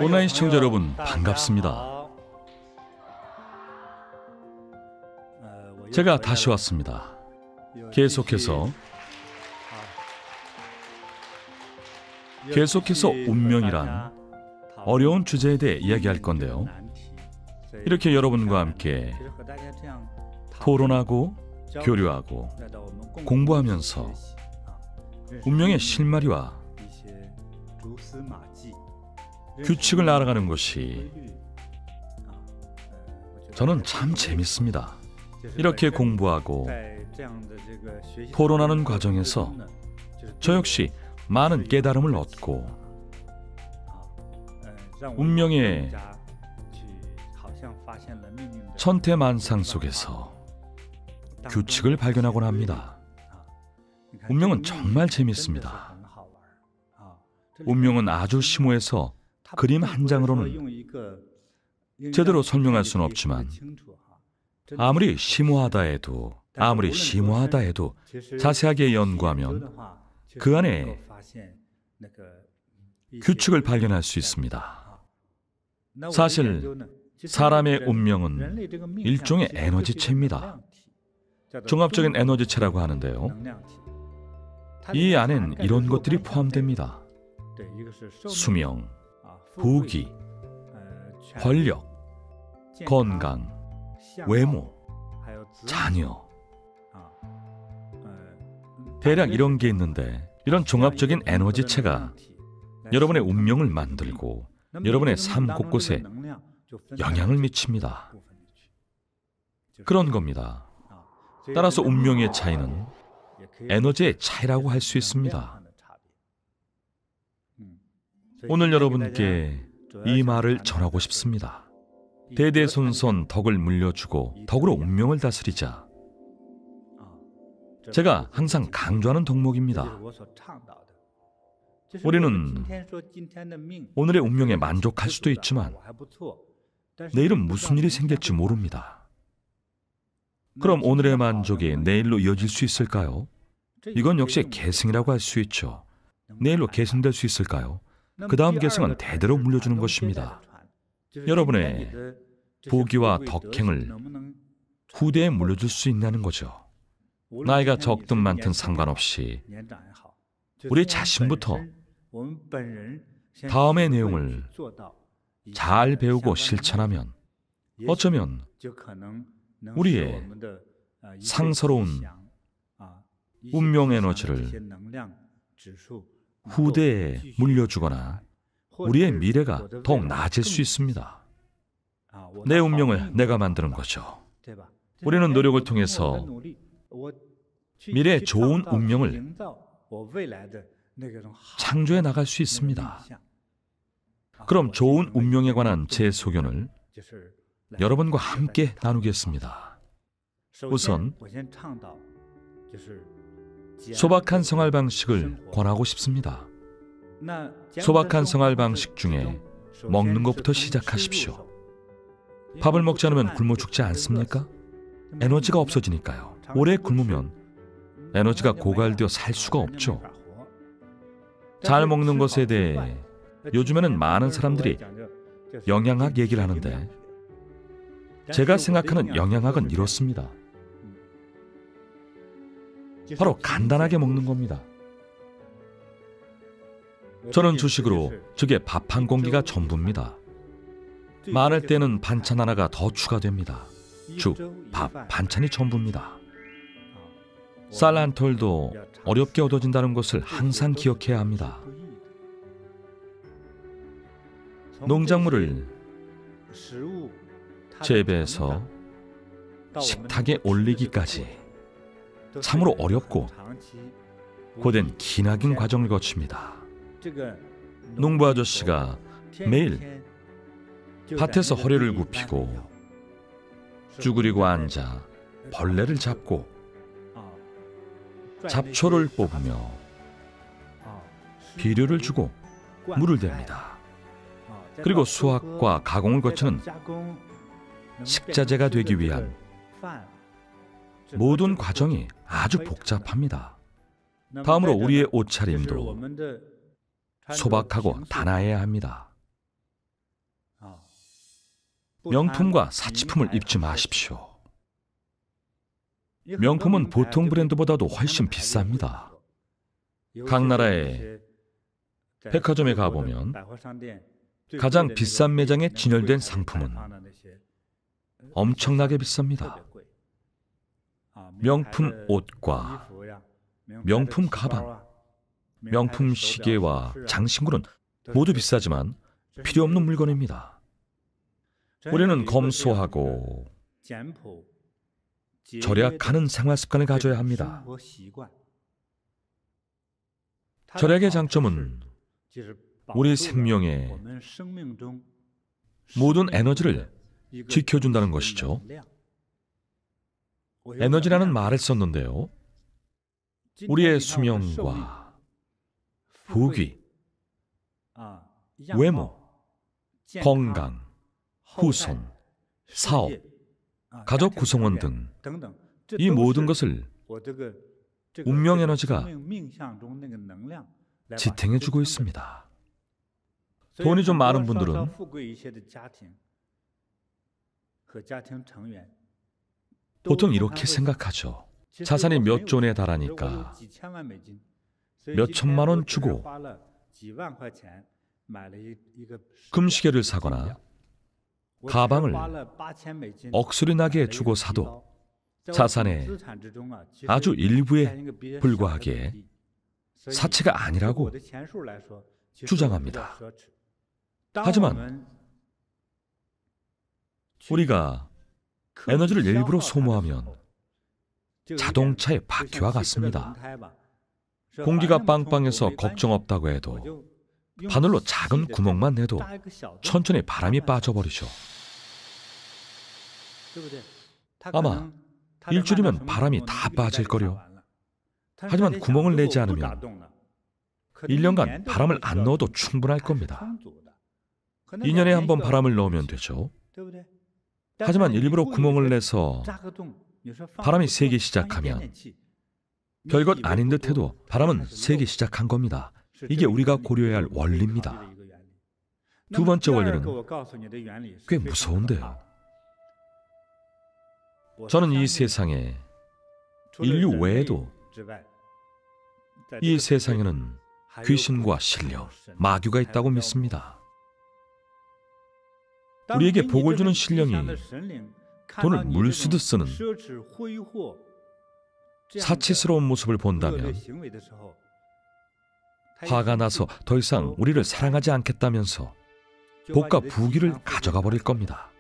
온라인 시청자 여러분 반갑습니다. 제가 다시 왔습니다. 계속해서 운명이란 어려운 주제에 대해 이야기할 건데요. 이렇게 여러분과 함께 토론하고 교류하고 공부하면서 운명의 실마리와 규칙을 알아가는 것이 저는 참 재밌습니다. 이렇게 공부하고 토론하는 과정에서 저 역시 많은 깨달음을 얻고 운명의 천태만상 속에서 규칙을 발견하곤 합니다. 운명은 정말 재밌습니다. 운명은 아주 심오해서 그림 한 장으로는 제대로 설명할 수는 없지만 아무리 심오하다 해도 자세하게 연구하면 그 안에 규칙을 발견할 수 있습니다. 사실 사람의 운명은 일종의 에너지체입니다. 종합적인 에너지체라고 하는데요. 이 안엔 이런 것들이 포함됩니다. 수명, 부귀, 권력, 건강, 외모, 자녀, 대략 이런 게 있는데, 이런 종합적인 에너지체가 여러분의 운명을 만들고 여러분의 삶 곳곳에 영향을 미칩니다. 그런 겁니다. 따라서 운명의 차이는 에너지의 차이라고 할 수 있습니다. 오늘 여러분께 이 말을 전하고 싶습니다. 대대손손 덕을 물려주고 덕으로 운명을 다스리자. 제가 항상 강조하는 덕목입니다. 우리는 오늘의 운명에 만족할 수도 있지만 내일은 무슨 일이 생길지 모릅니다. 그럼 오늘의 만족이 내일로 이어질 수 있을까요? 이건 역시 계승이라고 할 수 있죠. 내일로 계승될 수 있을까요? 그 다음 계승은 대대로 물려주는 것입니다. 여러분의 부귀와 덕행을 후대에 물려줄 수 있다는 거죠. 나이가 적든 많든 상관없이 우리 자신부터 다음의 내용을 잘 배우고 실천하면 어쩌면 우리의 상서로운 운명 에너지를 후대에 물려주거나 우리의 미래가 더욱 나아질 수 있습니다. 내 운명을 내가 만드는 거죠. 우리는 노력을 통해서 미래의 좋은 운명을 창조해 나갈 수 있습니다. 그럼 좋은 운명에 관한 제 소견을 여러분과 함께 나누겠습니다. 우선 소박한 생활 방식을 권하고 싶습니다. 소박한 생활 방식 중에 먹는 것부터 시작하십시오. 밥을 먹지 않으면 굶어 죽지 않습니까? 에너지가 없어지니까요. 오래 굶으면 에너지가 고갈되어 살 수가 없죠. 잘 먹는 것에 대해 요즘에는 많은 사람들이 영양학 얘기를 하는데, 제가 생각하는 영양학은 이렇습니다. 바로 간단하게 먹는 겁니다. 저는 주식으로 저게 밥 한 공기가 전부입니다. 많을 때는 반찬 하나가 더 추가됩니다. 죽, 밥, 반찬이 전부입니다. 쌀 한 톨도 어렵게 얻어진다는 것을 항상 기억해야 합니다. 농작물을 재배해서 식탁에 올리기까지 참으로 어렵고 고된 기나긴 과정을 거칩니다. 농부 아저씨가 매일 밭에서 허리를 굽히고 쭈그리고 앉아 벌레를 잡고 잡초를 뽑으며 비료를 주고 물을 댑니다. 그리고 수확과 가공을 거치는 식자재가 되기 위한 모든 과정이 아주 복잡합니다. 다음으로 우리의 옷차림도 소박하고 단아해야 합니다. 명품과 사치품을 입지 마십시오. 명품은 보통 브랜드보다도 훨씬 비쌉니다. 각 나라의 백화점에 가보면 가장 비싼 매장에 진열된 상품은 엄청나게 비쌉니다. 명품 옷과 명품 가방, 명품 시계와 장신구는 모두 비싸지만 필요 없는 물건입니다. 우리는 검소하고 절약하는 생활 습관을 가져야 합니다. 절약의 장점은 우리 생명의 모든 에너지를 지켜준다는 것이죠. 에너지라는 말을 썼는데요. 우리의 수명과 부귀, 외모, 건강, 후손, 사업, 가족 구성원 등 이 모든 것을 운명 에너지가 지탱해주고 있습니다. 돈이 좀 많은 분들은 보통 이렇게 생각하죠. 자산이 몇 조에 달하니까 몇 천만 원 주고 금시계를 사거나 가방을 억소리 나게 주고 사도 자산의 아주 일부에 불과하기에 사치가 아니라고 주장합니다. 하지만 우리가 에너지를 일부러 소모하면 자동차의 바퀴와 같습니다. 공기가 빵빵해서 걱정 없다고 해도 바늘로 작은 구멍만 내도 천천히 바람이 빠져버리죠. 아마 일주일이면 바람이 다 빠질 거려. 하지만 구멍을 내지 않으면 1년간 바람을 안 넣어도 충분할 겁니다. 2년에 한 번 바람을 넣으면 되죠. 하지만 일부러 구멍을 내서 바람이 새기 시작하면 별것 아닌 듯해도 바람은 새기 시작한 겁니다. 이게 우리가 고려해야 할 원리입니다. 두 번째 원리는 꽤 무서운데요. 저는 이 세상에 인류 외에도 이 세상에는 귀신과 신령, 마귀가 있다고 믿습니다. 우리에게 복을 주는 신령이 돈을 물쓰듯 쓰는 사치스러운 모습을 본다면 화가 나서 더 이상 우리를 사랑하지 않겠다면서 복과 부귀를 가져가 버릴 겁니다.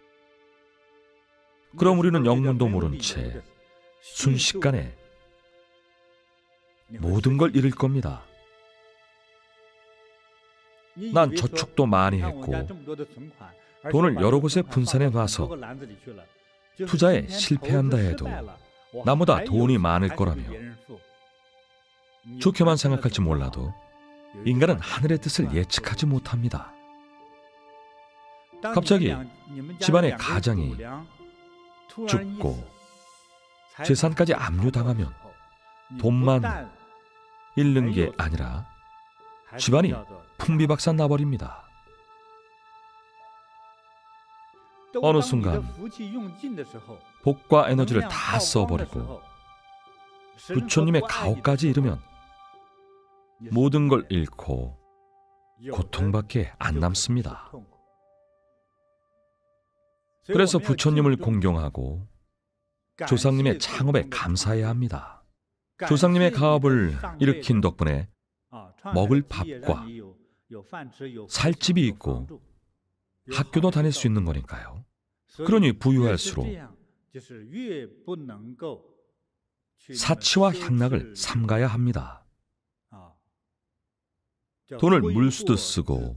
그럼 우리는 영문도 모른 채 순식간에 모든 걸 잃을 겁니다. 난 저축도 많이 했고 돈을 여러 곳에 분산해 놔서 투자에 실패한다 해도 나보다 돈이 많을 거라며 좋게만 생각할지 몰라도 인간은 하늘의 뜻을 예측하지 못합니다. 갑자기 집안의 가장이 죽고 재산까지 압류당하면 돈만 잃는 게 아니라 집안이 풍비박산 나버립니다. 어느 순간 복과 에너지를 다 써버리고 부처님의 가호까지 이르면 모든 걸 잃고 고통밖에 안 남습니다. 그래서 부처님을 공경하고 조상님의 창업에 감사해야 합니다. 조상님의 가업을 일으킨 덕분에 먹을 밥과 살 집이 있고 학교도 다닐 수 있는 거니까요. 그러니 부유할수록 사치와 향락을 삼가야 합니다. 돈을 물쓰듯 쓰고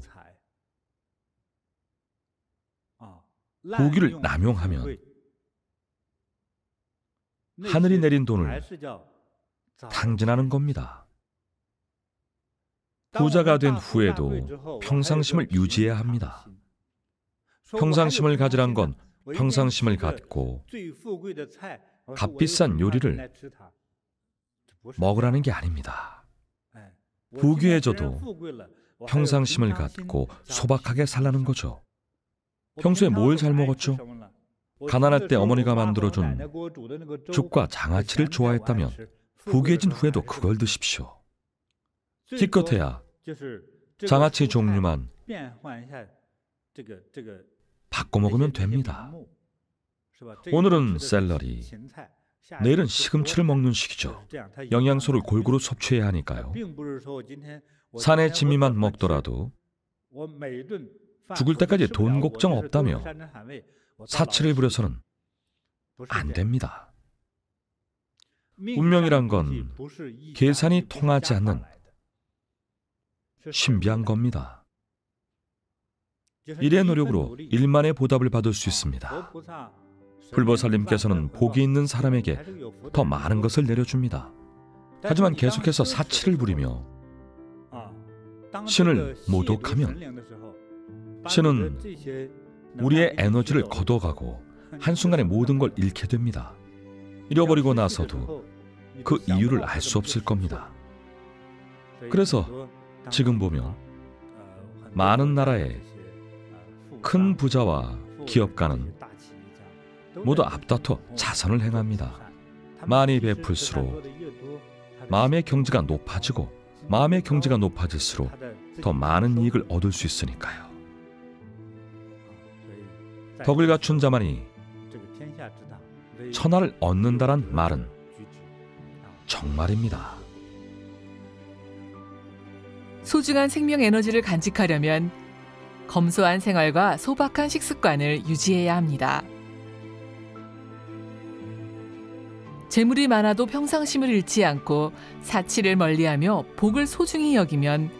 부귀를 남용하면 하늘이 내린 돈을 탕진하는 겁니다. 부자가 된 후에도 평상심을 유지해야 합니다. 평상심을 가지란 건 평상심을 갖고 값비싼 요리를 먹으라는 게 아닙니다. 부귀해져도 평상심을 갖고 소박하게 살라는 거죠. 평소에 뭘 잘 먹었죠? 가난할 때 어머니가 만들어준 죽과 장아찌를 좋아했다면 부귀해진 후에도 그걸 드십시오. 기껏해야 장아찌 종류만 바꿔 먹으면 됩니다. 오늘은 샐러리, 내일은 시금치를 먹는 시기죠. 영양소를 골고루 섭취해야 하니까요. 산의 진미만 먹더라도 죽을 때까지 돈 걱정 없다며 사치를 부려서는 안 됩니다. 운명이란 건 계산이 통하지 않는 신비한 겁니다. 일의 노력으로 일만의 보답을 받을 수 있습니다. 불보살님께서는 복이 있는 사람에게 더 많은 것을 내려줍니다. 하지만 계속해서 사치를 부리며 신을 모독하면 신은 우리의 에너지를 걷어가고 한순간에 모든 걸 잃게 됩니다. 잃어버리고 나서도 그 이유를 알 수 없을 겁니다. 그래서 지금 보면 많은 나라의 큰 부자와 기업가는 모두 앞다퉈 자선을 행합니다. 많이 베풀수록 마음의 경지가 높아지고 마음의 경지가 높아질수록 더 많은 이익을 얻을 수 있으니까요. 덕을 갖춘 자만이 천하를 얻는다란 말은 정말입니다. 소중한 생명 에너지를 간직하려면 검소한 생활과 소박한 식습관을 유지해야 합니다. 재물이 많아도 평상심을 잃지 않고 사치를 멀리하며 복을 소중히 여기면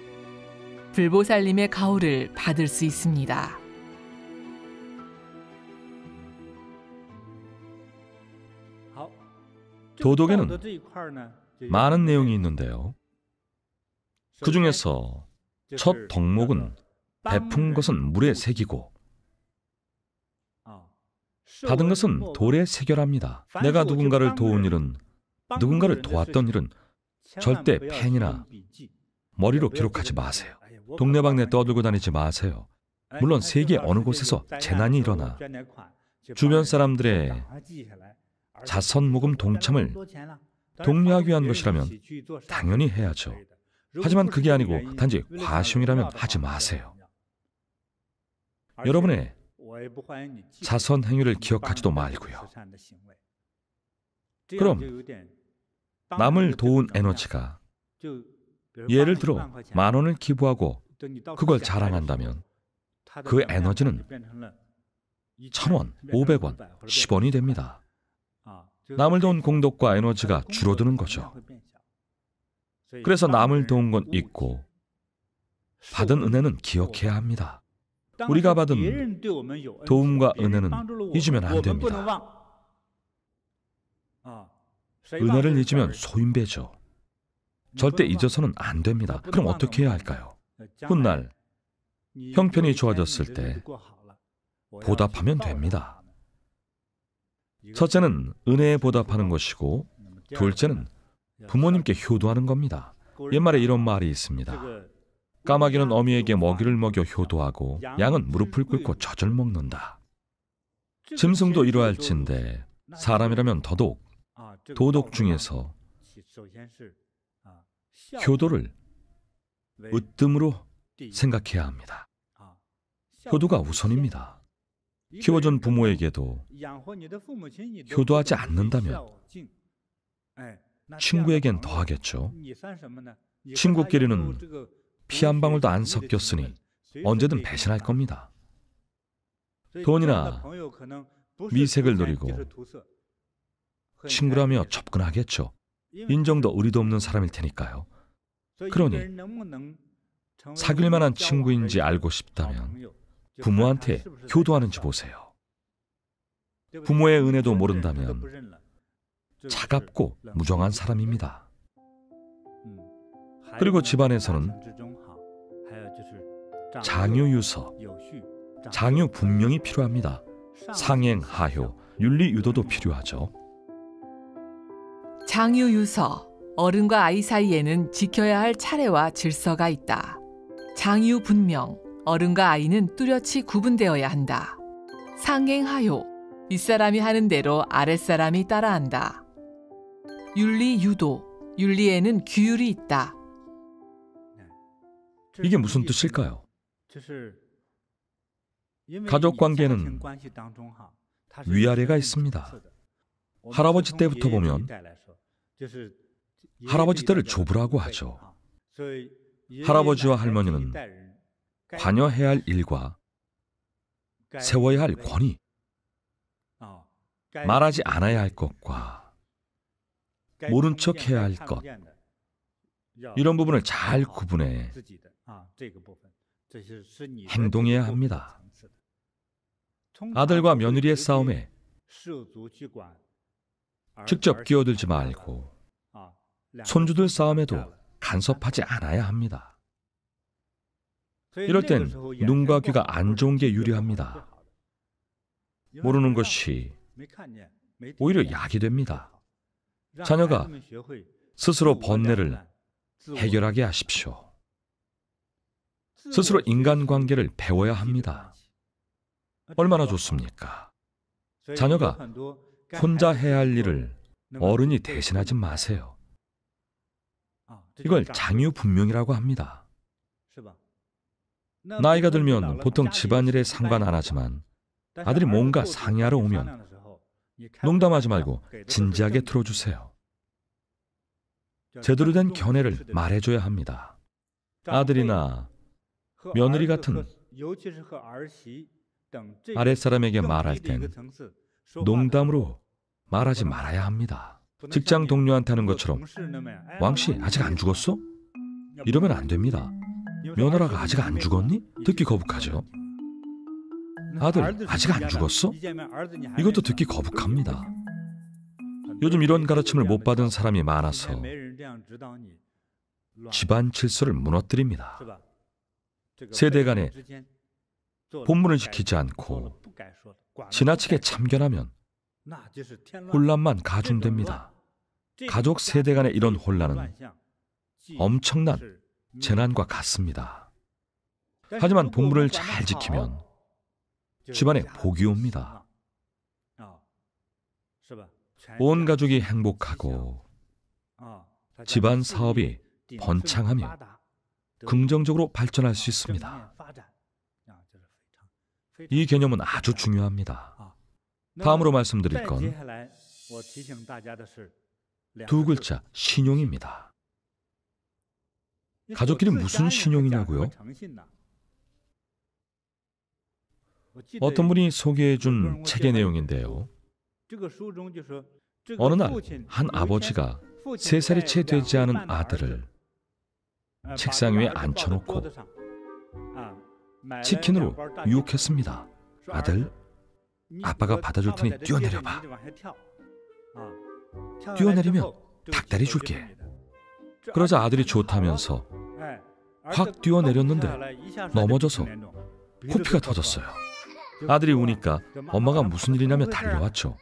불보살님의 가호를 받을 수 있습니다. 도덕에는 많은 내용이 있는데요. 그 중에서 첫 덕목은 베푼 것은 물에 새기고 받은 것은 돌에 새겨랍니다. 내가 누군가를 도운 일은, 누군가를 도왔던 일은 절대 펜이나 머리로 기록하지 마세요. 동네방네 떠들고 다니지 마세요. 물론 세계 어느 곳에서 재난이 일어나 주변 사람들의 자선모금 동참을 독려하기 위한 것이라면 당연히 해야죠. 하지만 그게 아니고 단지 과시용이라면 하지 마세요. 여러분의 자선 행위를 기억하지도 말고요. 그럼 남을 도운 에너지가 예를 들어 10,000원을 기부하고 그걸 자랑한다면 그 에너지는 1,000원, 500원, 10원이 됩니다. 남을 도운 공덕과 에너지가 줄어드는 거죠. 그래서 남을 도운 건 잊고 받은 은혜는 기억해야 합니다. 우리가 받은 도움과 은혜는 잊으면 안 됩니다. 은혜를 잊으면 소인배죠. 절대 잊어서는 안 됩니다. 그럼 어떻게 해야 할까요? 훗날 형편이 좋아졌을 때 보답하면 됩니다. 첫째는 은혜에 보답하는 것이고 둘째는 부모님께 효도하는 겁니다. 옛말에 이런 말이 있습니다. 까마귀는 어미에게 먹이를 먹여 효도하고 양은 무릎을 꿇고 젖을 먹는다. 짐승도 이러할진데 사람이라면 더더욱 도덕 중에서 효도를 으뜸으로 생각해야 합니다. 효도가 우선입니다. 키워준 부모에게도 효도하지 않는다면 친구에겐 더하겠죠. 친구끼리는 피 한 방울도 안 섞였으니 언제든 배신할 겁니다. 돈이나 미색을 노리고 친구라며 접근하겠죠. 인정도 의리도 없는 사람일 테니까요. 그러니 사귈 만한 친구인지 알고 싶다면 부모한테 효도하는지 보세요. 부모의 은혜도 모른다면 차갑고 무정한 사람입니다. 그리고 집안에서는 장유유서, 장유분명이 필요합니다. 상행하효, 윤리유도도 필요하죠. 장유유서, 어른과 아이 사이에는 지켜야 할 차례와 질서가 있다. 장유분명, 어른과 아이는 뚜렷이 구분되어야 한다. 상행하요. 윗사람이 하는 대로 아랫사람이 따라한다. 윤리유도. 윤리에는 규율이 있다. 이게 무슨 뜻일까요? 가족 관계는 위아래가 있습니다. 할아버지 때부터 보면 할아버지 때를 조부라고 하죠. 할아버지와 할머니는 관여해야 할 일과 세워야 할 권위, 말하지 않아야 할 것과 모른 척 해야 할 것, 이런 부분을 잘 구분해 행동해야 합니다. 아들과 며느리의 싸움에 직접 끼어들지 말고 손주들 싸움에도 간섭하지 않아야 합니다. 이럴 땐 눈과 귀가 안 좋은 게 유리합니다. 모르는 것이 오히려 약이 됩니다. 자녀가 스스로 번뇌를 해결하게 하십시오. 스스로 인간관계를 배워야 합니다. 얼마나 좋습니까? 자녀가 혼자 해야 할 일을 어른이 대신하지 마세요. 이걸 장유분명이라고 합니다. 나이가 들면 보통 집안일에 상관 안 하지만 아들이 뭔가 상의하러 오면 농담하지 말고 진지하게 들어주세요. 제대로 된 견해를 말해줘야 합니다. 아들이나 며느리 같은 아랫사람에게 말할 땐 농담으로 말하지 말아야 합니다. 직장 동료한테 하는 것처럼 왕씨 아직 안 죽었어? 이러면 안 됩니다. 며느라가 아직 안 죽었니? 듣기 거북하죠. 아들 아직 안 죽었어? 이것도 듣기 거북합니다. 요즘 이런 가르침을 못 받은 사람이 많아서 집안 질서를 무너뜨립니다. 세대 간에 본분을 지키지 않고 지나치게 참견하면 혼란만 가중됩니다. 가족 세대 간의 이런 혼란은 엄청난 재난과 같습니다. 하지만 본분을 잘 지키면 집안에 복이 옵니다. 온 가족이 행복하고 집안 사업이 번창하며 긍정적으로 발전할 수 있습니다. 이 개념은 아주 중요합니다. 다음으로 말씀드릴 건 두 글자 신용입니다. 가족끼리 무슨 신용이냐고요? 어떤 분이 소개해준 책의 내용인데요. 어느 날 한 아버지가 3살이 채 되지 않은 아들을 책상 위에 앉혀놓고 치킨으로 유혹했습니다. 아들, 아빠가 받아줄 테니 뛰어내려봐. 뛰어내리면 닭다리 줄게. 그러자 아들이 좋다면서 확 뛰어내렸는데 넘어져서 코피가 터졌어요. 아들이 우니까 엄마가 무슨 일이냐며 달려왔죠.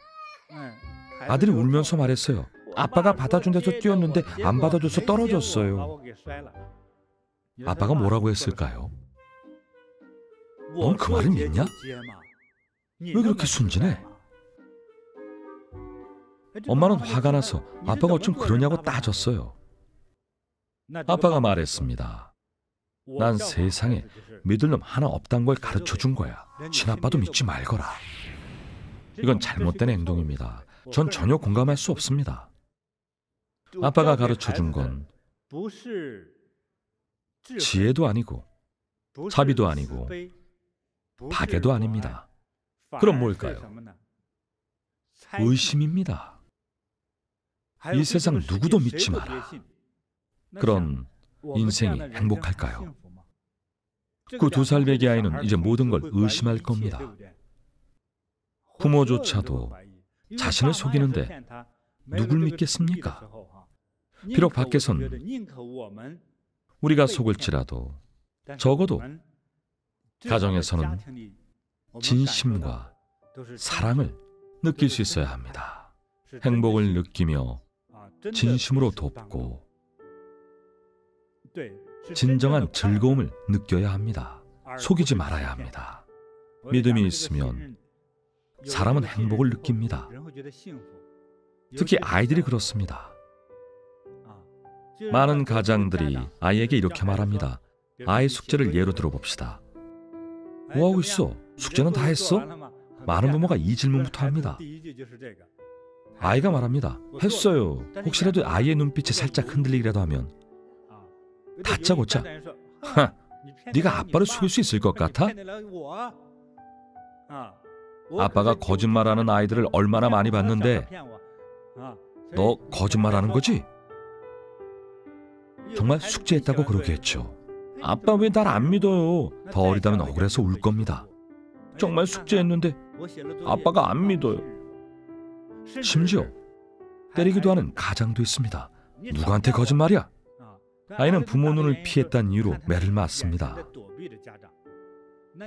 아들이 울면서 말했어요. 아빠가 받아준 데서 뛰었는데 안 받아줘서 떨어졌어요. 아빠가 뭐라고 했을까요? 넌 그 말을 믿냐? 왜 그렇게 순진해? 엄마는 화가 나서 아빠가 어쩜 그러냐고 따졌어요. 아빠가 말했습니다. 난 세상에 믿을 놈 하나 없단 걸 가르쳐준 거야. 친아빠도 믿지 말거라. 이건 잘못된 행동입니다. 전 전혀 공감할 수 없습니다. 아빠가 가르쳐준 건 지혜도 아니고 자비도 아니고 박애도 아닙니다. 그럼 뭘까요? 의심입니다. 이 세상 누구도 믿지 마라. 그런 인생이 행복할까요? 그 2살 배기 아이는 이제 모든 걸 의심할 겁니다. 부모조차도 자신을 속이는데 누굴 믿겠습니까? 비록 밖에선 우리가 속을지라도 적어도 가정에서는 진심과 사랑을 느낄 수 있어야 합니다. 행복을 느끼며 진심으로 돕고 진정한 즐거움을 느껴야 합니다. 속이지 말아야 합니다. 믿음이 있으면 사람은 행복을 느낍니다. 특히 아이들이 그렇습니다. 많은 가장들이 아이에게 이렇게 말합니다. 아이 숙제를 예로 들어봅시다. 뭐 하고 있어? 숙제는 다 했어? 많은 부모가 이 질문부터 합니다. 아이가 말합니다. 했어요. 혹시라도 아이의 눈빛이 살짝 흔들리기라도 하면 다짜고짜 네가 아빠를 속일 수 있을 것 같아? 아빠가 거짓말하는 아이들을 얼마나 많이 봤는데 너 거짓말하는 거지? 정말 숙제했다고 그러겠죠. 아빠 왜 날 안 믿어요? 더 어리다면 억울해서 울 겁니다. 정말 숙제했는데 아빠가 안 믿어요. 심지어 때리기도 하는 가장도 있습니다. 누구한테 거짓말이야? 아이는 부모 눈을 피했다는 이유로 매를 맞습니다.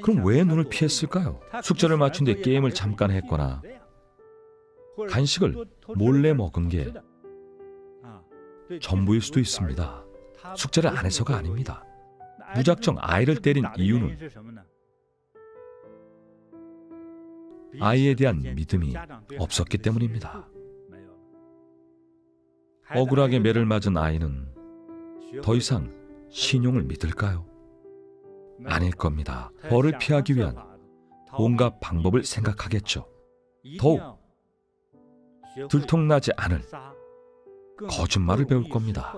그럼 왜 눈을 피했을까요? 숙제를 마친 뒤 게임을 잠깐 했거나 간식을 몰래 먹은 게 전부일 수도 있습니다. 숙제를 안 해서가 아닙니다. 무작정 아이를 때린 이유는 아이에 대한 믿음이 없었기 때문입니다. 억울하게 매를 맞은 아이는 더 이상 신용을 믿을까요? 아닐 겁니다. 벌을 피하기 위한 온갖 방법을 생각하겠죠. 더욱 들통나지 않을 거짓말을 배울 겁니다.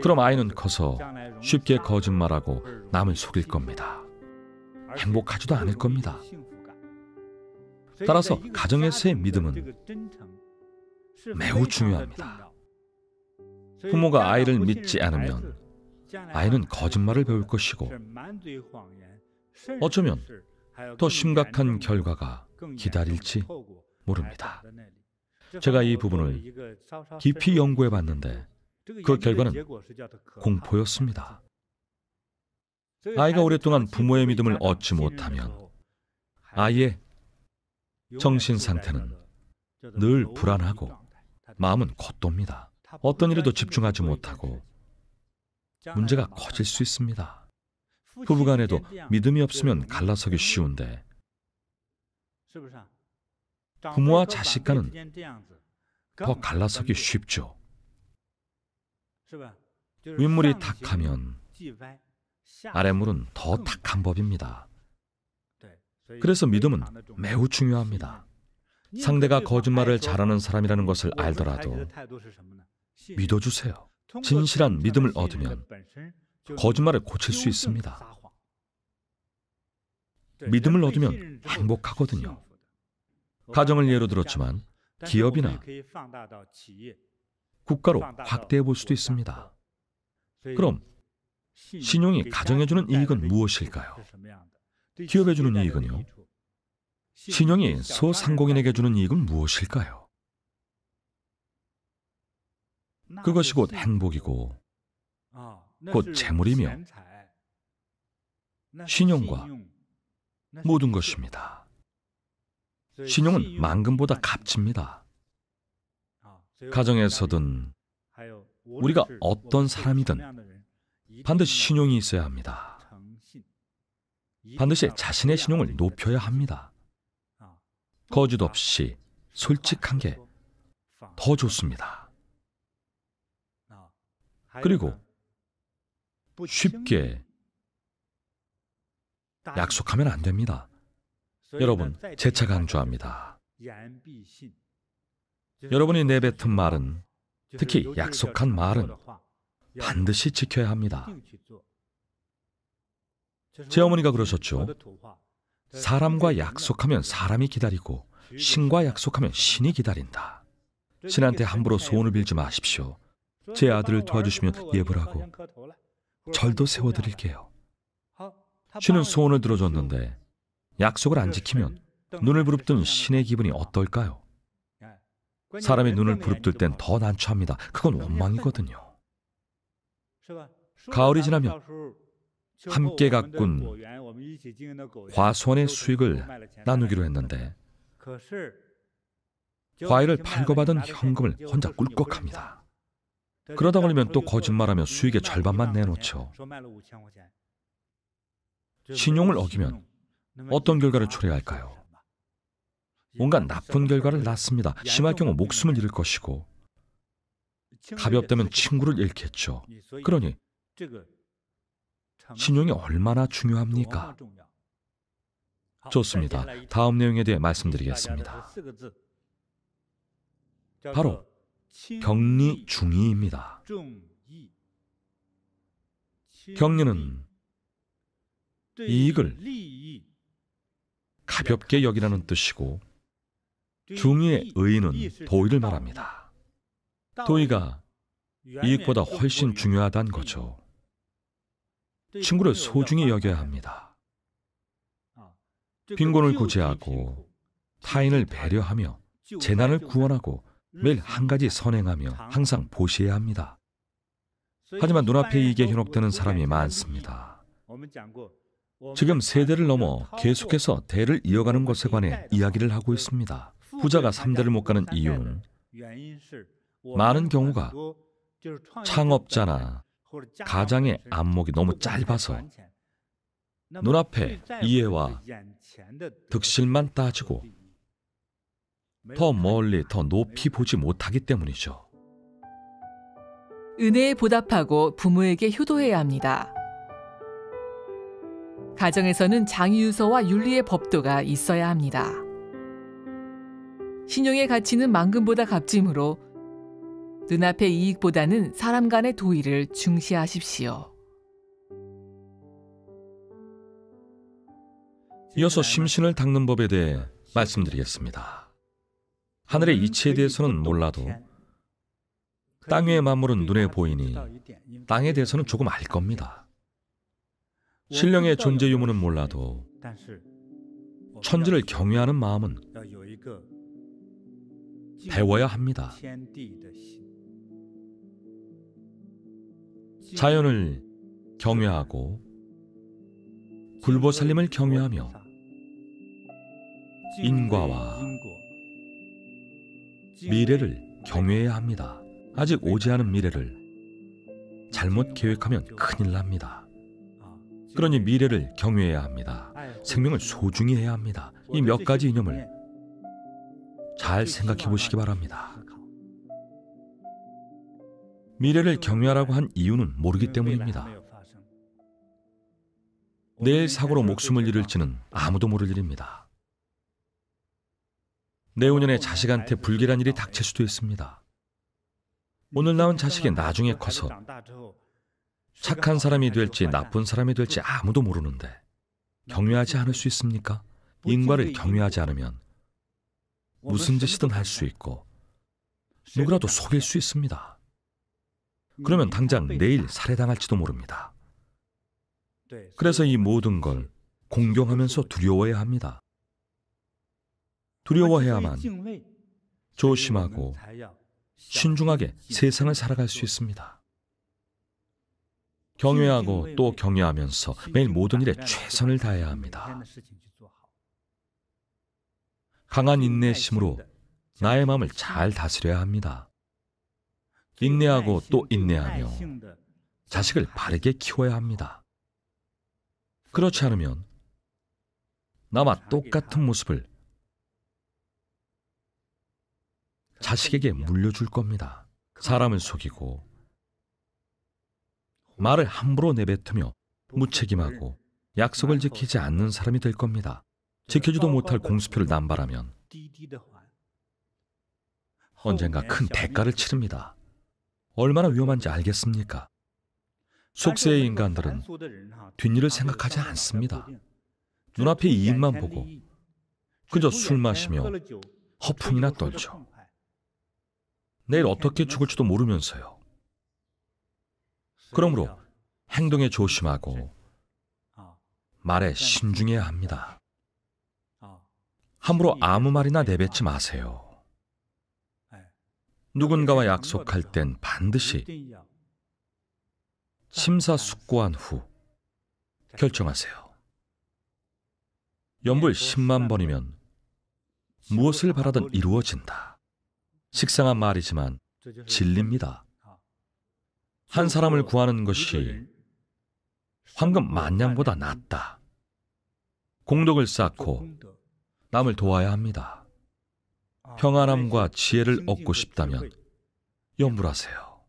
그럼 아이는 커서 쉽게 거짓말하고 남을 속일 겁니다. 행복하지도 않을 겁니다. 따라서 가정에서의 믿음은 매우 중요합니다. 부모가 아이를 믿지 않으면 아이는 거짓말을 배울 것이고 어쩌면 더 심각한 결과가 기다릴지 모릅니다. 제가 이 부분을 깊이 연구해 봤는데 그 결과는 공포였습니다. 아이가 오랫동안 부모의 믿음을 얻지 못하면 아이의 정신 상태는 늘 불안하고 마음은 겉돕니다. 어떤 일에도 집중하지 못하고 문제가 커질 수 있습니다. 부부간에도 믿음이 없으면 갈라서기 쉬운데 부모와 자식 간은 더 갈라서기 쉽죠. 윗물이 탁하면 아랫물은 더 탁한 법입니다. 그래서 믿음은 매우 중요합니다. 상대가 거짓말을 잘하는 사람이라는 것을 알더라도 믿어주세요. 진실한 믿음을 얻으면 거짓말을 고칠 수 있습니다. 믿음을 얻으면 행복하거든요. 가정을 예로 들었지만 기업이나 국가로 확대해 볼 수도 있습니다. 그럼 신용이 가정에 주는 이익은 무엇일까요? 기업에 주는 이익은요? 신용이 소상공인에게 주는 이익은 무엇일까요? 그것이 곧 행복이고 곧 재물이며 신용과 모든 것입니다. 신용은 만금보다 값집니다. 가정에서든 우리가 어떤 사람이든 반드시 신용이 있어야 합니다. 반드시 자신의 신용을 높여야 합니다. 거짓 없이 솔직한 게 더 좋습니다. 그리고 쉽게 약속하면 안 됩니다. 여러분, 재차 강조합니다. 여러분이 내뱉은 말은, 특히 약속한 말은 반드시 지켜야 합니다. 제 어머니가 그러셨죠. 사람과 약속하면 사람이 기다리고 신과 약속하면 신이 기다린다. 신한테 함부로 소원을 빌지 마십시오. 제 아들을 도와주시면 예불 하고 절도 세워드릴게요. 신은 소원을 들어줬는데 약속을 안 지키면 눈을 부릅뜬 신의 기분이 어떨까요? 사람이 눈을 부릅뜰 땐 더 난처합니다. 그건 원망이거든요. 가을이 지나면 함께 가꾼 과수원의 수익을 나누기로 했는데 과일을 팔고 받은 현금을 혼자 꿀꺽합니다. 그러다 걸리면 또 거짓말하며 수익의 절반만 내놓죠. 신용을 어기면 어떤 결과를 초래할까요? 온갖 나쁜 결과를 낳습니다. 심할 경우 목숨을 잃을 것이고 가볍다면 친구를 잃겠죠. 그러니 신용이 얼마나 중요합니까? 좋습니다. 다음 내용에 대해 말씀드리겠습니다. 바로 격리중의입니다. 격리는 이익을 가볍게 여기라는 뜻이고 중의의 의의는 도의를 말합니다. 도의가 이익보다 훨씬 중요하다는 거죠. 친구를 소중히 여겨야 합니다. 빈곤을 구제하고 타인을 배려하며 재난을 구원하고 매일 한 가지 선행하며 항상 보시해야 합니다. 하지만 눈앞에 이익에 현혹되는 사람이 많습니다. 지금 세대를 넘어 계속해서 대를 이어가는 것에 관해 이야기를 하고 있습니다. 부자가 3대를 못 가는 이유는 많은 경우가 창업자나 가장의 안목이 너무 짧아서 눈앞에 이해와 득실만 따지고 더 멀리 더 높이 보지 못하기 때문이죠. 은혜에 보답하고 부모에게 효도해야 합니다. 가정에서는 장유서와 윤리의 법도가 있어야 합니다. 신용의 가치는 만금보다 값지므로 눈앞의 이익보다는 사람 간의 도의를 중시하십시오. 이어서 심신을 닦는 법에 대해 말씀드리겠습니다. 하늘의 이치에 대해서는 몰라도 땅 위의 만물은 눈에 보이니 땅에 대해서는 조금 알 겁니다. 신령의 존재 유무는 몰라도 천지를 경외하는 마음은 배워야 합니다. 자연을 경외하고 굴보살림을 경외하며 인과와 미래를 경외해야 합니다. 아직 오지 않은 미래를 잘못 계획하면 큰일 납니다. 그러니 미래를 경외해야 합니다. 생명을 소중히 해야 합니다. 이 몇 가지 이념을 잘 생각해 보시기 바랍니다. 미래를 경외하라고 한 이유는 모르기 때문입니다. 내일 사고로 목숨을 잃을지는 아무도 모를 일입니다. 내후년에 자식한테 불길한 일이 닥칠 수도 있습니다. 오늘 낳은 자식이 나중에 커서 착한 사람이 될지 나쁜 사람이 될지 아무도 모르는데 경외하지 않을 수 있습니까? 인과를 경외하지 않으면 무슨 짓이든 할 수 있고 누구라도 속일 수 있습니다. 그러면 당장 내일 살해당할지도 모릅니다. 그래서 이 모든 걸 공경하면서 두려워해야 합니다. 두려워해야만 조심하고 신중하게 세상을 살아갈 수 있습니다. 경외하고 또 경외하면서 매일 모든 일에 최선을 다해야 합니다. 강한 인내심으로 나의 마음을 잘 다스려야 합니다. 인내하고 또 인내하며 자식을 바르게 키워야 합니다. 그렇지 않으면 나와 똑같은 모습을 자식에게 물려줄 겁니다. 사람을 속이고 말을 함부로 내뱉으며 무책임하고 약속을 지키지 않는 사람이 될 겁니다. 지키지도 못할 공수표를 남발하면 언젠가 큰 대가를 치릅니다. 얼마나 위험한지 알겠습니까? 속세의 인간들은 뒷일을 생각하지 않습니다. 눈앞의 이익만 보고 그저 술 마시며 허풍이나 떨죠. 내일 어떻게 죽을지도 모르면서요. 그러므로 행동에 조심하고 말에 신중해야 합니다. 함부로 아무 말이나 내뱉지 마세요. 누군가와 약속할 땐 반드시 심사숙고한 후 결정하세요. 연불 10만 번이면 무엇을 바라든 이루어진다. 식상한 말이지만 진리입니다. 한 사람을 구하는 것이 황금 10,000냥보다 낫다. 공덕을 쌓고 남을 도와야 합니다. 평안함과 지혜를 얻고 싶다면 염불하세요.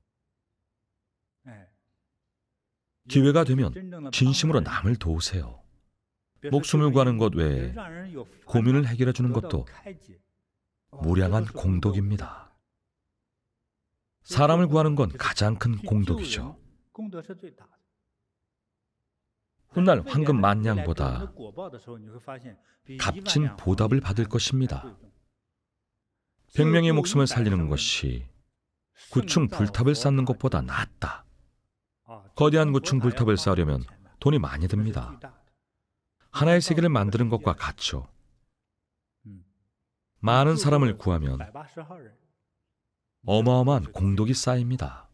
기회가 되면 진심으로 남을 도우세요. 목숨을 구하는 것 외에 고민을 해결해 주는 것도 무량한 공덕입니다. 사람을 구하는 건 가장 큰 공덕이죠. 훗날 황금 만냥보다 값진 보답을 받을 것입니다. 100명의 목숨을 살리는 것이 구층 불탑을 쌓는 것보다 낫다. 거대한 구층 불탑을 쌓으려면 돈이 많이 듭니다. 하나의 세계를 만드는 것과 같죠. 많은 사람을 구하면 어마어마한 공덕이 쌓입니다.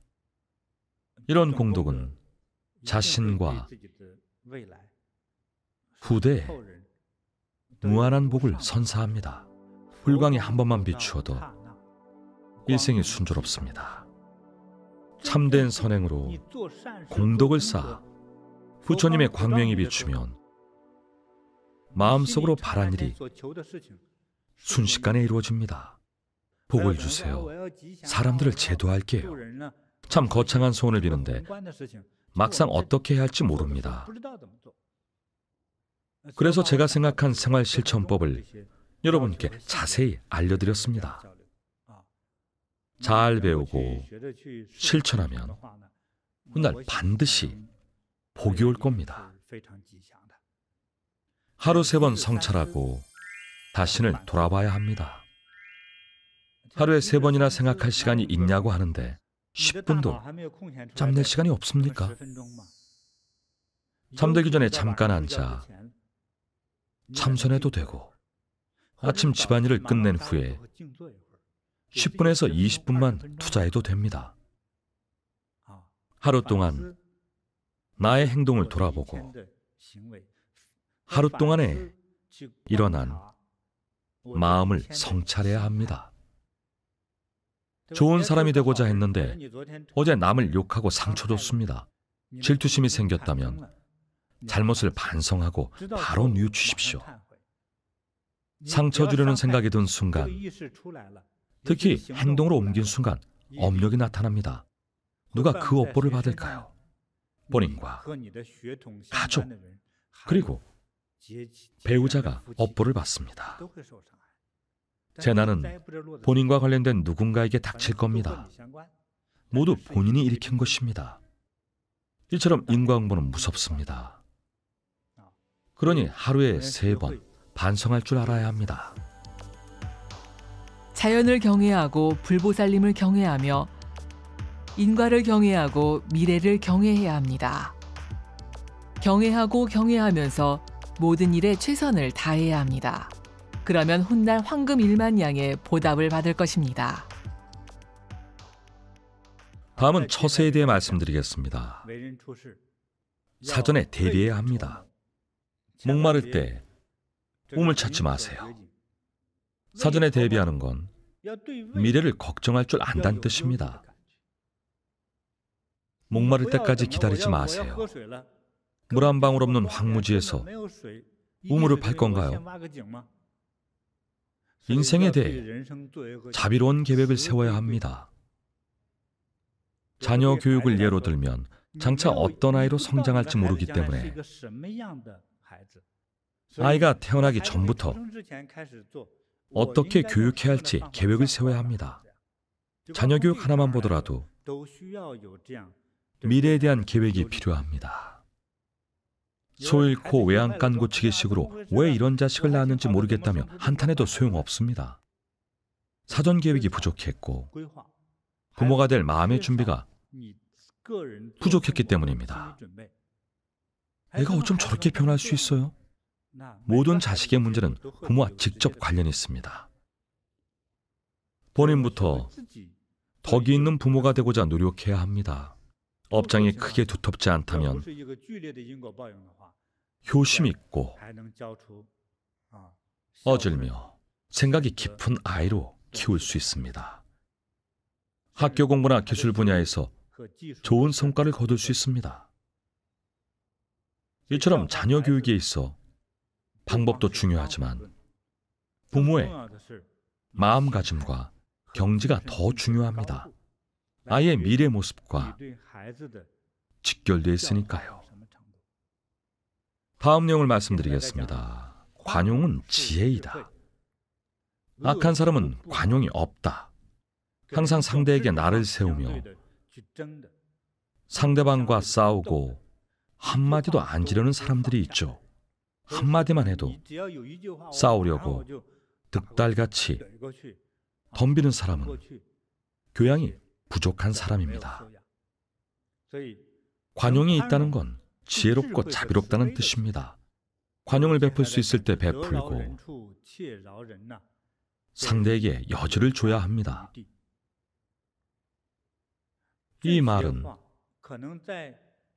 이런 공덕은 자신과 후대에 무한한 복을 선사합니다. 불광이 한 번만 비추어도 일생이 순조롭습니다. 참된 선행으로 공덕을 쌓아 부처님의 광명이 비추면 마음속으로 바란 일이 순식간에 이루어집니다. 복을 주세요. 사람들을 제도할게요. 참 거창한 소원을 비는데 막상 어떻게 해야 할지 모릅니다. 그래서 제가 생각한 생활실천법을 여러분께 자세히 알려드렸습니다. 잘 배우고 실천하면 훗날 반드시 복이 올 겁니다. 하루 3번 성찰하고 자신을 돌아봐야 합니다. 하루에 3번이나 생각할 시간이 있냐고 하는데 10분도 잠낼 시간이 없습니까? 잠들기 전에 잠깐 앉아 참선해도 되고 아침 집안일을 끝낸 후에 10분에서 20분만 투자해도 됩니다. 하루 동안 나의 행동을 돌아보고 하루 동안에 일어난 마음을 성찰해야 합니다. 좋은 사람이 되고자 했는데 어제 남을 욕하고 상처 줬습니다. 질투심이 생겼다면 잘못을 반성하고 바로 뉘우치십시오. 상처 주려는 생각이 든 순간, 특히 행동으로 옮긴 순간 업력이 나타납니다. 누가 그 업보를 받을까요? 본인과 가족, 그리고 배우자가 업보를 받습니다. 재난은 본인과 관련된 누군가에게 닥칠 겁니다. 모두 본인이 일으킨 것입니다. 이처럼 인과응보는 무섭습니다. 그러니 하루에 3번 반성할 줄 알아야 합니다. 자연을 경외하고 불보살님을 경외하며 인과를 경외하고 미래를 경외해야 합니다. 경외하고 경외하면서 모든 일에 최선을 다해야 합니다. 그러면 훗날 황금 1만냥의 보답을 받을 것입니다. 다음은 처세에 대해 말씀드리겠습니다. 사전에 대비해야 합니다. 목마를 때 우물 찾지 마세요. 사전에 대비하는 건 미래를 걱정할 줄 안다는 뜻입니다. 목마를 때까지 기다리지 마세요. 물 한 방울 없는 황무지에서 우물을 팔 건가요? 인생에 대해 자비로운 계획을 세워야 합니다. 자녀 교육을 예로 들면 장차 어떤 아이로 성장할지 모르기 때문에 아이가 태어나기 전부터 어떻게 교육해야 할지 계획을 세워야 합니다. 자녀 교육 하나만 보더라도 미래에 대한 계획이 필요합니다. 소 잃고 외양간 고치기식으로 왜 이런 자식을 낳았는지 모르겠다며 한탄해도 소용없습니다. 사전 계획이 부족했고 부모가 될 마음의 준비가 부족했기 때문입니다. 애가 어쩜 저렇게 변할 수 있어요? 모든 자식의 문제는 부모와 직접 관련이 있습니다. 본인부터 덕이 있는 부모가 되고자 노력해야 합니다. 업장이 크게 두텁지 않다면 효심 있고 어질며 생각이 깊은 아이로 키울 수 있습니다. 학교 공부나 기술 분야에서 좋은 성과를 거둘 수 있습니다. 이처럼 자녀 교육에 있어 방법도 중요하지만 부모의 마음가짐과 경지가 더 중요합니다. 아이의 미래 모습과 직결되어 있으니까요. 다음 내용을 말씀드리겠습니다. 관용은 지혜이다. 악한 사람은 관용이 없다. 항상 상대에게 나를 세우며 상대방과 싸우고 한마디도 안 지르는 사람들이 있죠. 한마디만 해도 싸우려고 득달같이 덤비는 사람은 교양이 부족한 사람입니다. 관용이 있다는 건 지혜롭고 자비롭다는 뜻입니다. 관용을 베풀 수 있을 때 베풀고 상대에게 여지를 줘야 합니다. 이 말은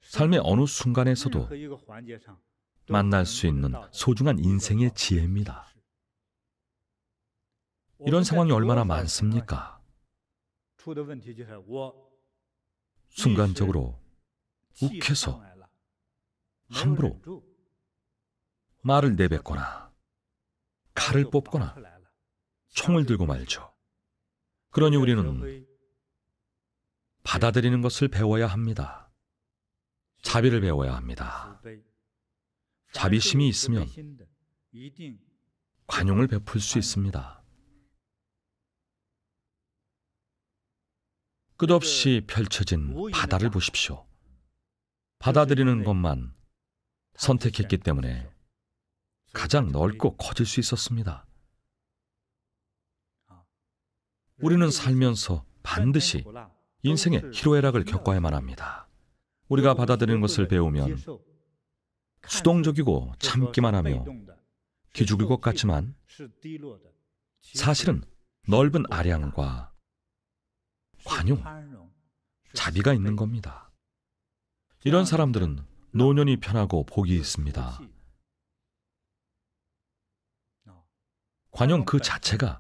삶의 어느 순간에서도 만날 수 있는 소중한 인생의 지혜입니다. 이런 상황이 얼마나 많습니까? 순간적으로 욱해서 함부로 말을 내뱉거나 칼을 뽑거나 총을 들고 말죠. 그러니 우리는 받아들이는 것을 배워야 합니다. 자비를 배워야 합니다. 자비심이 있으면 관용을 베풀 수 있습니다. 끝없이 펼쳐진 바다를 보십시오. 받아들이는 것만 선택했기 때문에 가장 넓고 커질 수 있었습니다. 우리는 살면서 반드시 인생의 희로애락을 겪어야만 합니다. 우리가 받아들이는 것을 배우면 수동적이고 참기만 하며 기죽을 것 같지만 사실은 넓은 아량과 관용, 자비가 있는 겁니다. 이런 사람들은 노년이 편하고 복이 있습니다. 관용 그 자체가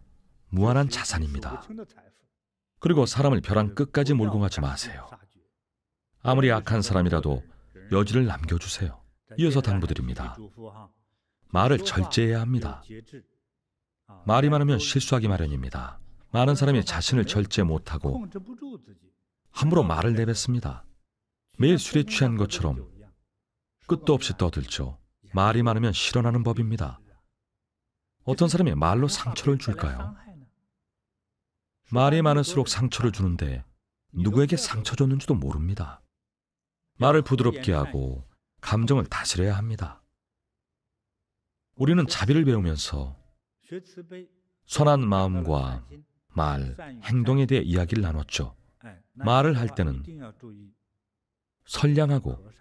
무한한 자산입니다. 그리고 사람을 벼랑 끝까지 몰고 가지 마세요. 아무리 악한 사람이라도 여지를 남겨주세요. 이어서 당부드립니다. 말을 절제해야 합니다. 말이 많으면 실수하기 마련입니다. 많은 사람이 자신을 절제 못하고 함부로 말을 내뱉습니다. 매일 술에 취한 것처럼 끝도 없이 떠들죠. 말이 많으면 실현하는 법입니다. 어떤 사람이 말로 상처를 줄까요? 말이 많을수록 상처를 주는데 누구에게 상처 줬는지도 모릅니다. 말을 부드럽게 하고 감정을 다스려야 합니다. 우리는 자비를 배우면서 선한 마음과 말, 행동에 대해 이야기를 나눴죠. 말을 할 때는 선량하고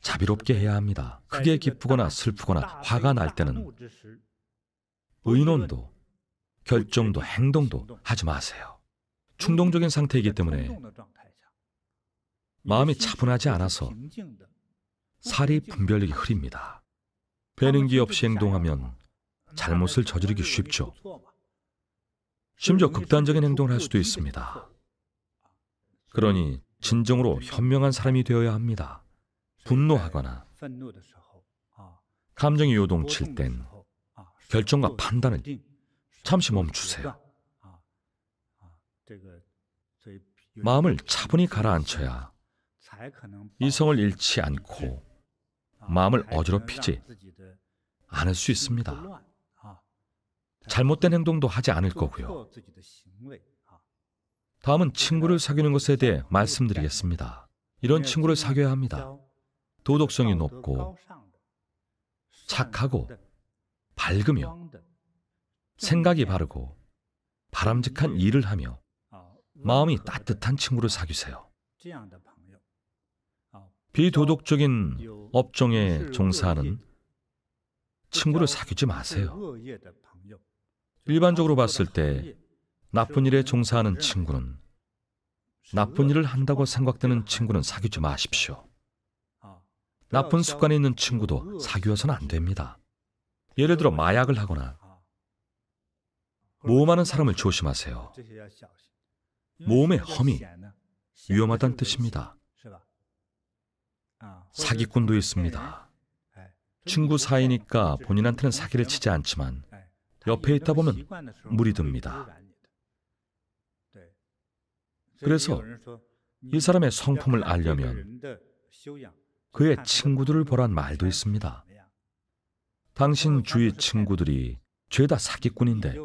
자비롭게 해야 합니다. 크게 기쁘거나 슬프거나 화가 날 때는 의논도, 결정도, 행동도 하지 마세요. 충동적인 상태이기 때문에 마음이 차분하지 않아서 살이 분별력이 흐립니다. 배는기 없이 행동하면 잘못을 저지르기 쉽죠. 심지어 극단적인 행동을 할 수도 있습니다. 그러니 진정으로 현명한 사람이 되어야 합니다. 분노하거나 감정이 요동칠 땐 결정과 판단을 잠시 멈추세요. 마음을 차분히 가라앉혀야 이성을 잃지 않고 마음을 어지럽히지 않을 수 있습니다. 잘못된 행동도 하지 않을 거고요. 다음은 친구를 사귀는 것에 대해 말씀드리겠습니다. 이런 친구를 사귀어야 합니다. 도덕성이 높고 착하고 밝으며 생각이 바르고 바람직한 일을 하며 마음이 따뜻한 친구를 사귀세요. 비도덕적인 업종에 종사하는 친구를 사귀지 마세요. 일반적으로 봤을 때 나쁜 일에 종사하는 친구는, 나쁜 일을 한다고 생각되는 친구는 사귀지 마십시오. 나쁜 습관이 있는 친구도 사귀어서는 안 됩니다. 예를 들어 마약을 하거나 모험하는 사람을 조심하세요. 모험의 험이 위험하다는 뜻입니다. 사기꾼도 있습니다. 친구 사이니까 본인한테는 사기를 치지 않지만 옆에 있다 보면 물이 듭니다. 그래서 이 사람의 성품을 알려면 그의 친구들을 보란 말도 있습니다. 당신 주위 친구들이 죄다 사기꾼인데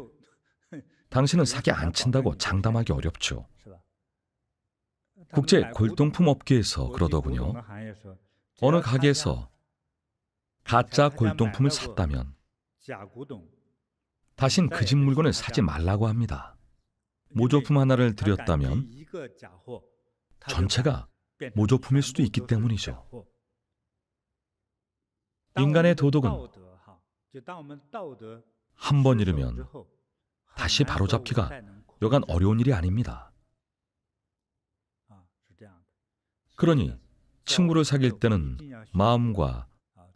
당신은 사기 안 친다고 장담하기 어렵죠. 국제 골동품 업계에서 그러더군요. 어느 가게에서 가짜 골동품을 샀다면 다신 그 집 물건을 사지 말라고 합니다. 모조품 하나를 들였다면 전체가 모조품일 수도 있기 때문이죠. 인간의 도덕은 한 번 잃으면 다시 바로잡기가 여간 어려운 일이 아닙니다. 그러니 친구를 사귈 때는 마음과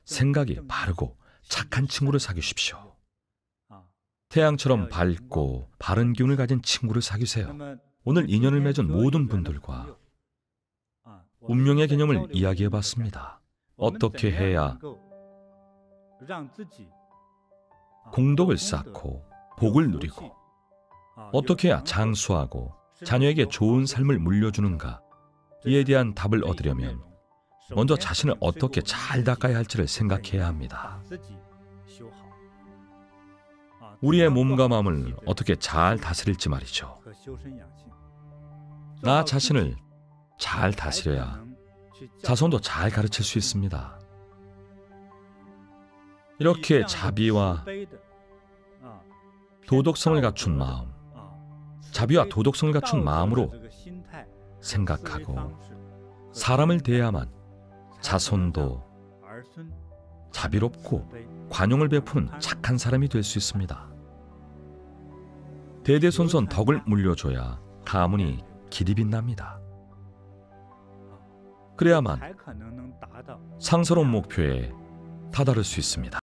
생각이 바르고 착한 친구를 사귀십시오. 태양처럼 밝고 바른 기운을 가진 친구를 사귀세요. 오늘 인연을 맺은 모든 분들과 운명의 개념을 이야기해봤습니다. 어떻게 해야 공덕을 쌓고 복을 누리고 어떻게 해야 장수하고 자녀에게 좋은 삶을 물려주는가, 이에 대한 답을 얻으려면 먼저 자신을 어떻게 잘 닦아야 할지를 생각해야 합니다. 우리의 몸과 마음을 어떻게 잘 다스릴지 말이죠. 나 자신을 잘 다스려야 자손도 잘 가르칠 수 있습니다. 이렇게 자비와 도덕성을 갖춘 마음, 자비와 도덕성을 갖춘 마음으로 생각하고 사람을 대해야만 자손도 자비롭고 관용을 베푸는 착한 사람이 될 수 있습니다. 대대손손 덕을 물려줘야 가문이 길이 빛납니다. 그래야만 상스러운 목표에 다다를 수 있습니다.